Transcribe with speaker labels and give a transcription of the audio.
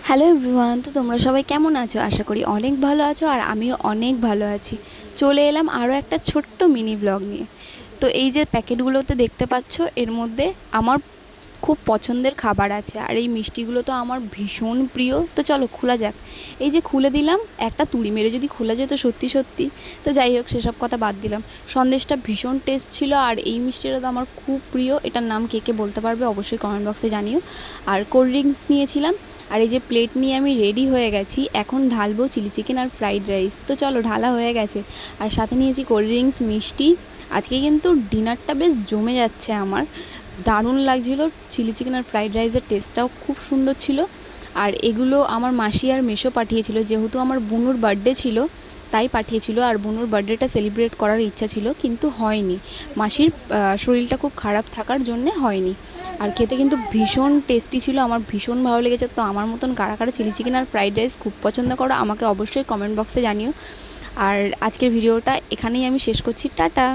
Speaker 1: Hello everyone, তো তোমরা সবাই কেমন আছো? আশা করি অনেক ভালো আছো আর আমিও অনেক ভালো আছি। চলে এলাম আরও একটা ছোট্ট মিনি ব্লগ নিয়ে। তো এই যে প্যাকেটগুলোতে দেখতে পাচ্ছ, এর মধ্যে আমার খুব পছন্দের খাবার আছে আর এই মিষ্টিগুলো তো আমার ভীষণ প্রিয়। তো চলো খোলা যাক। এই যে খুলে দিলাম, একটা তুড়ি মেরে যদি খোলা যেত সত্যি সত্যি। তো যাই হোক, সেসব কথা বাদ দিলাম। সন্দেশটা ভীষণ টেস্ট ছিল আর এই মিষ্টিটা তো আমার খুব প্রিয়। এটার নাম কে কে বলতে পারবে অবশ্যই কমেন্ট বক্সে জানিও। আর কোল্ড ড্রিঙ্কস নিয়েছিলাম। আর এই যে প্লেট নিয়ে আমি রেডি হয়ে গেছি, এখন ঢালবো চিলি চিকেন আর ফ্রাইড রাইস। তো চলো, ঢালা হয়ে গেছে। আর সাথে নিয়েছি কোল্ড ড্রিঙ্কস, মিষ্টি। আজকে কিন্তু ডিনারটা বেশ জমে যাচ্ছে আমার। দারুণ লাগছিল। চিলি চিকেন আর ফ্রাইড রাইসের টেস্টটাও খুব সুন্দর ছিল। আর এগুলো আমার মাসি আর মেসো পাঠিয়েছিল, যেহেতু আমার বুনুর বার্থডে ছিল তাই পাঠিয়েছিল। আর বুনুর বার্থডেটা সেলিব্রেট করার ইচ্ছা ছিল কিন্তু হয়নি, মাসির শরীরটা খুব খারাপ থাকার জন্যে হয়নি। আর খেতে কিন্তু ভীষণ টেস্টি ছিল, আমার ভীষণ ভালো লেগেছে। তো আমার মতন কারা কারা চিলি চিকেন আর ফ্রাইড রাইস খুব পছন্দ করো আমাকে অবশ্যই কমেন্ট বক্সে জানিও। আর আজকের ভিডিওটা এখানেই আমি শেষ করছি। টাটা।